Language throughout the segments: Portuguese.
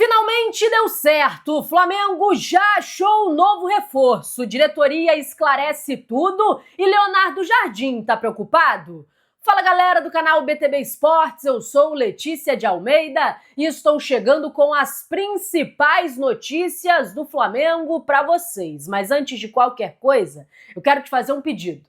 Finalmente deu certo, o Flamengo já achou um novo reforço, diretoria esclarece tudo e Leonardo Jardim tá preocupado? Fala galera do canal BTB Esportes, eu sou Letícia de Almeida e estou chegando com as principais notícias do Flamengo para vocês. Mas antes de qualquer coisa, eu quero te fazer um pedido.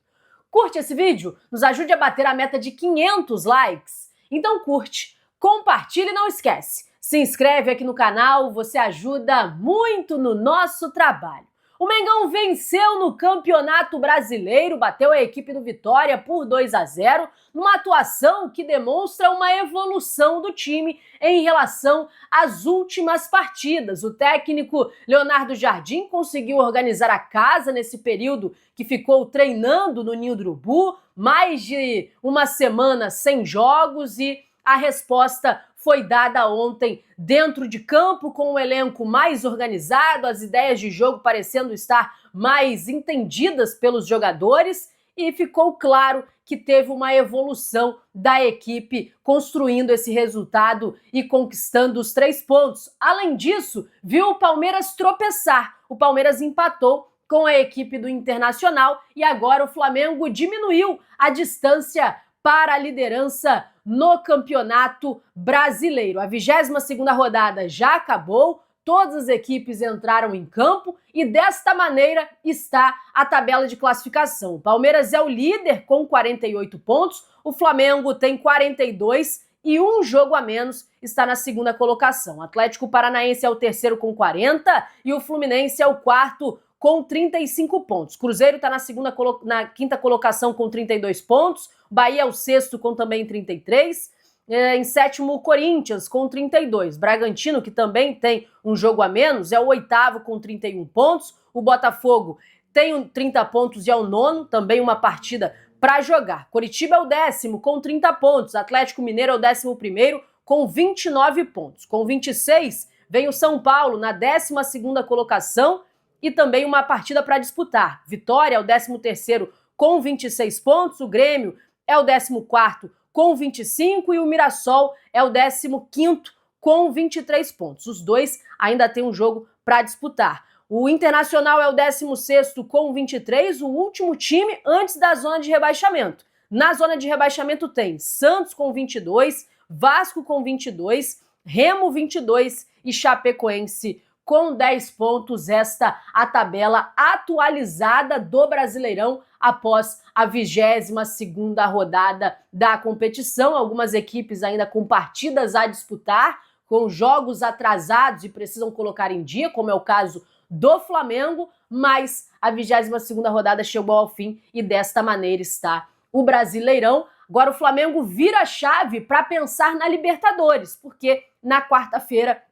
Curte esse vídeo, nos ajude a bater a meta de 500 likes. Então curte, compartilha e não esquece. Se inscreve aqui no canal, você ajuda muito no nosso trabalho. O Mengão venceu no Campeonato Brasileiro, bateu a equipe do Vitória por 2-0, numa atuação que demonstra uma evolução do time em relação às últimas partidas. O técnico Leonardo Jardim conseguiu organizar a casa nesse período que ficou treinando no Ninho do Urubu, mais de uma semana sem jogos, e a resposta foi dada ontem dentro de campo, com o elenco mais organizado, as ideias de jogo parecendo estar mais entendidas pelos jogadores, e ficou claro que teve uma evolução da equipe construindo esse resultado e conquistando os 3 pontos. Além disso, viu o Palmeiras tropeçar. O Palmeiras empatou com a equipe do Internacional e agora o Flamengo diminuiu a distância para a liderança no Campeonato Brasileiro. A 22ª rodada já acabou, todas as equipes entraram em campo e desta maneira está a tabela de classificação. O Palmeiras é o líder com 48 pontos, o Flamengo tem 42 e um jogo a menos, está na 2ª colocação. O Atlético Paranaense é o 3º com 40 e o Fluminense é o 4º com 35 pontos. Cruzeiro está na 5ª colocação com 32 pontos, Bahia é o 6º com também 33, em 7º o Corinthians com 32. Bragantino, que também tem um jogo a menos, é o 8º com 31 pontos. O Botafogo tem 30 pontos e é o 9º, também uma partida para jogar. Coritiba é o 10º com 30 pontos. Atlético Mineiro é o 11º com 29 pontos. Com 26 vem o São Paulo na 12ª colocação e também uma partida para disputar. Vitória é o 13º com 26 pontos. O Grêmio é o 14º com 25 e o Mirassol é o 15º com 23 pontos. Os dois ainda têm um jogo para disputar. O Internacional é o 16º com 23, o último time antes da zona de rebaixamento. Na zona de rebaixamento tem Santos com 22, Vasco com 22, Remo 22 e Chapecoense com 10 pontos. Esta a tabela atualizada do Brasileirão após a 22ª rodada da competição. Algumas equipes ainda com partidas a disputar, com jogos atrasados e precisam colocar em dia, como é o caso do Flamengo, mas a 22ª rodada chegou ao fim e desta maneira está o Brasileirão. Agora o Flamengo vira a chave para pensar na Libertadores, porque na quarta-feira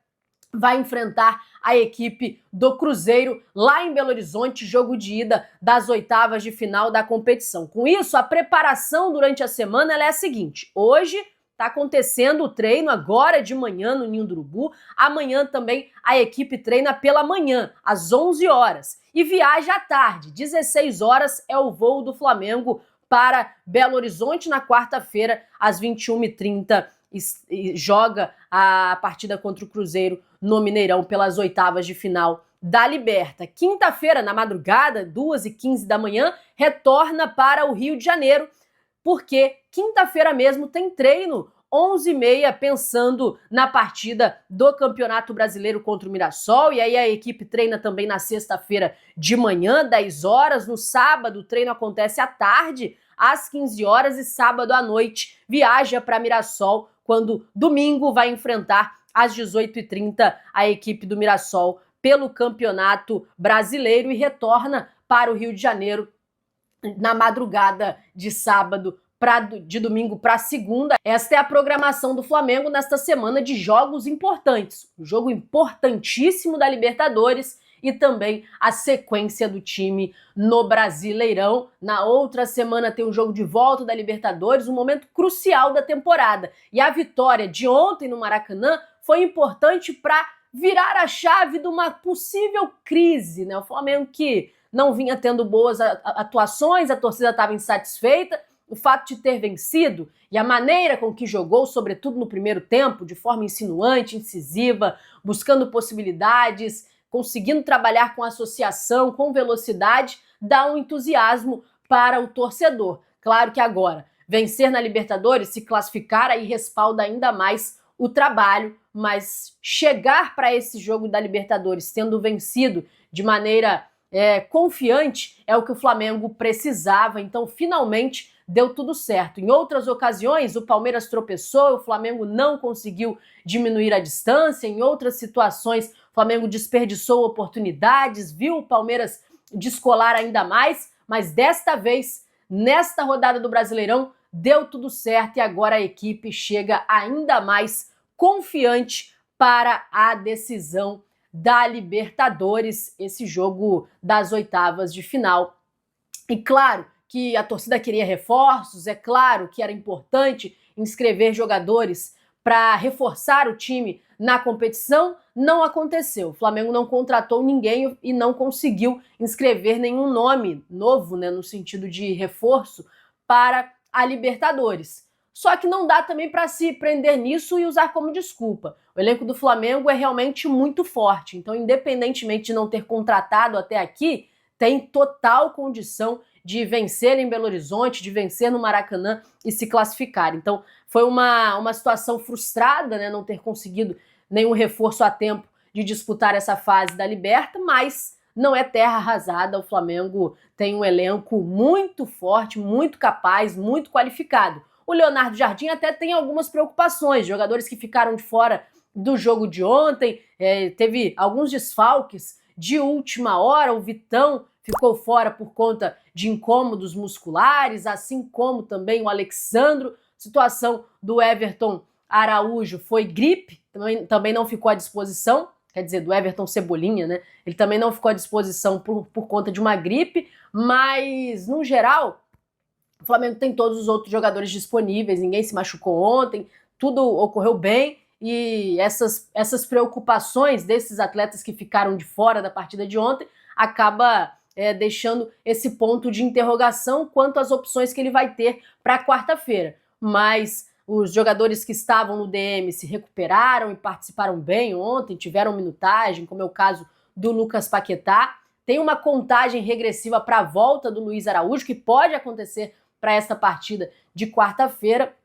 vai enfrentar a equipe do Cruzeiro lá em Belo Horizonte, jogo de ida das 8ª de final da competição. Com isso, a preparação durante a semana ela é a seguinte: hoje está acontecendo o treino agora de manhã no Ninho do Urubu, amanhã também a equipe treina pela manhã, às 11 horas, e viaja à tarde, 16 horas é o voo do Flamengo para Belo Horizonte. Na quarta-feira, às 21h30, joga a partida contra o Cruzeiro no Mineirão pelas 8ª de final da Liberta. Quinta-feira, na madrugada, 2h15 da manhã, retorna para o Rio de Janeiro, porque quinta-feira mesmo tem treino, 11h30, pensando na partida do Campeonato Brasileiro contra o Mirassol, e aí a equipe treina também na sexta-feira de manhã, 10 horas, no sábado o treino acontece à tarde, às 15 horas, e sábado à noite viaja para Mirassol, quando domingo vai enfrentar às 18h30 a equipe do Mirassol pelo Campeonato Brasileiro e retorna para o Rio de Janeiro na madrugada de sábado de domingo para segunda. Esta é a programação do Flamengo nesta semana de jogos importantes. Um jogo importantíssimo da Libertadores e também a sequência do time no Brasileirão. Na outra semana tem um jogo de volta da Libertadores, um momento crucial da temporada. E a vitória de ontem no Maracanã foi importante para virar a chave de uma possível crise, né? O Flamengo que não vinha tendo boas atuações, a torcida estava insatisfeita, o fato de ter vencido e a maneira com que jogou, sobretudo no primeiro tempo, de forma insinuante, incisiva, buscando possibilidades, conseguindo trabalhar com associação, com velocidade, dá um entusiasmo para o torcedor. Claro que agora, vencer na Libertadores, se classificar, aí respalda ainda mais o trabalho, mas chegar para esse jogo da Libertadores tendo vencido de maneira confiante é o que o Flamengo precisava, então finalmente deu tudo certo. Em outras ocasiões, o Palmeiras tropeçou, o Flamengo não conseguiu diminuir a distância, em outras situações, o Flamengo desperdiçou oportunidades, viu o Palmeiras descolar ainda mais, mas desta vez, nesta rodada do Brasileirão, deu tudo certo e agora a equipe chega ainda mais confiante para a decisão da Libertadores, esse jogo das oitavas de final. E claro que a torcida queria reforços, é claro que era importante inscrever jogadores para reforçar o time na competição, não aconteceu. O Flamengo não contratou ninguém e não conseguiu inscrever nenhum nome novo, né, no sentido de reforço para a Libertadores. Só que não dá também para se prender nisso e usar como desculpa. O elenco do Flamengo é realmente muito forte, então independentemente de não ter contratado até aqui, tem total condição de vencer em Belo Horizonte, de vencer no Maracanã e se classificar. Então foi uma situação frustrada, né, não ter conseguido nenhum reforço a tempo de disputar essa fase da Liberta, mas não é terra arrasada. O Flamengo tem um elenco muito forte, muito capaz, muito qualificado. O Leonardo Jardim até tem algumas preocupações, jogadores que ficaram de fora do jogo de ontem, teve alguns desfalques de última hora, o Vitão ficou fora por conta de incômodos musculares, assim como também o Alexandro. Situação do Everton Araújo foi gripe, também não ficou à disposição, quer dizer, do Everton Cebolinha, né? Ele também não ficou à disposição por conta de uma gripe, mas, no geral, o Flamengo tem todos os outros jogadores disponíveis, ninguém se machucou ontem, tudo ocorreu bem e essas preocupações desses atletas que ficaram de fora da partida de ontem acaba deixando esse ponto de interrogação quanto às opções que ele vai ter para quarta-feira. Mas os jogadores que estavam no DM se recuperaram e participaram bem ontem, tiveram minutagem, como é o caso do Lucas Paquetá. Tem uma contagem regressiva para a volta do Luiz Araújo, que pode acontecer para esta partida de quarta-feira.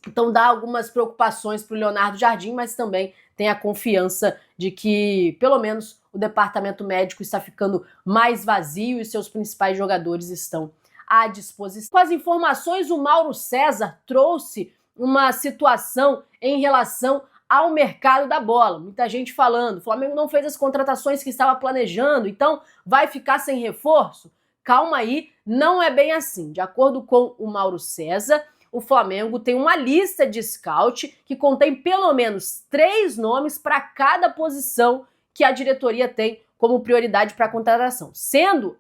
Então dá algumas preocupações para o Leonardo Jardim, mas também tem a confiança de que, pelo menos, o departamento médico está ficando mais vazio e seus principais jogadores estão à disposição. Com as informações, o Mauro César trouxe uma situação em relação ao mercado da bola. Muita gente falando, o Flamengo não fez as contratações que estava planejando, então vai ficar sem reforço? Calma aí, não é bem assim. De acordo com o Mauro César, o Flamengo tem uma lista de scout que contém pelo menos 3 nomes para cada posição que a diretoria tem como prioridade para a contratação, sendo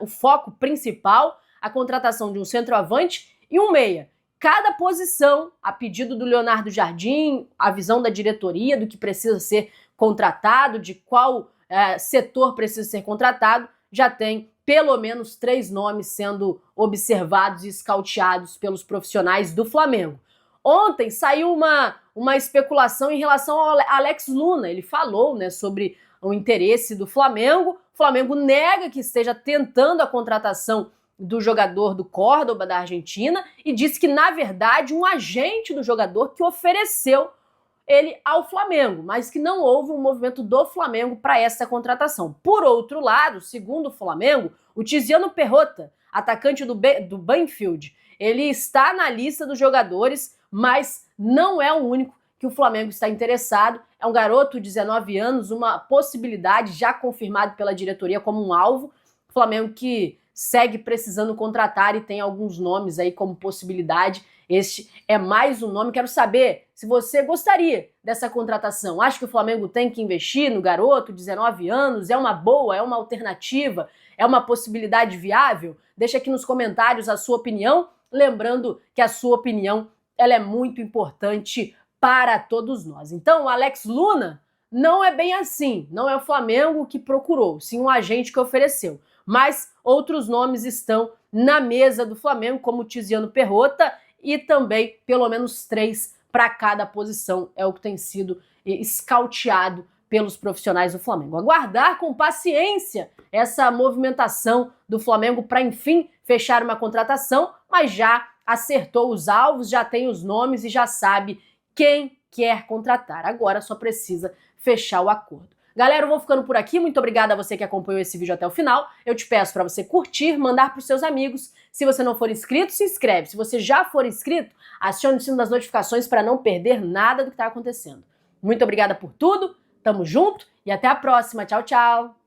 o foco principal a contratação de um centroavante e um meia. Cada posição, a pedido do Leonardo Jardim, a visão da diretoria do que precisa ser contratado, de qual setor precisa ser contratado, já tem pelo menos 3 nomes sendo observados e escauteados pelos profissionais do Flamengo. Ontem saiu uma especulação em relação ao Alex Luna. Ele falou, né, sobre o interesse do Flamengo. O Flamengo nega que esteja tentando a contratação do jogador do Córdoba, da Argentina, e disse que, na verdade, um agente do jogador que ofereceu ele ao Flamengo, mas que não houve um movimento do Flamengo para essa contratação. Por outro lado, segundo o Flamengo, o Tiziano Perrota, atacante do Banfield, ele está na lista dos jogadores, mas não é o único que o Flamengo está interessado. É um garoto de 19 anos, uma possibilidade já confirmada pela diretoria como um alvo. O Flamengo que segue precisando contratar e tem alguns nomes aí como possibilidade. Este é mais um nome. Quero saber se você gostaria dessa contratação. Acha que o Flamengo tem que investir no garoto, 19 anos? É uma boa? É uma alternativa? É uma possibilidade viável? Deixa aqui nos comentários a sua opinião. Lembrando que a sua opinião ela é muito importante para todos nós. Então, o Alex Luna não é bem assim. Não é o Flamengo que procurou, sim um agente que ofereceu. Mas outros nomes estão na mesa do Flamengo, como o Tiziano Perrota, e também pelo menos 3 para cada posição, é o que tem sido escauteado pelos profissionais do Flamengo. Aguardar com paciência essa movimentação do Flamengo para, enfim, fechar uma contratação, mas já acertou os alvos, já tem os nomes e já sabe quem quer contratar. Agora só precisa fechar o acordo. Galera, eu vou ficando por aqui. Muito obrigada a você que acompanhou esse vídeo até o final. Eu te peço para você curtir, mandar para os seus amigos. Se você não for inscrito, se inscreve. Se você já for inscrito, acione o sino das notificações para não perder nada do que está acontecendo. Muito obrigada por tudo. Tamo junto e até a próxima. Tchau, tchau.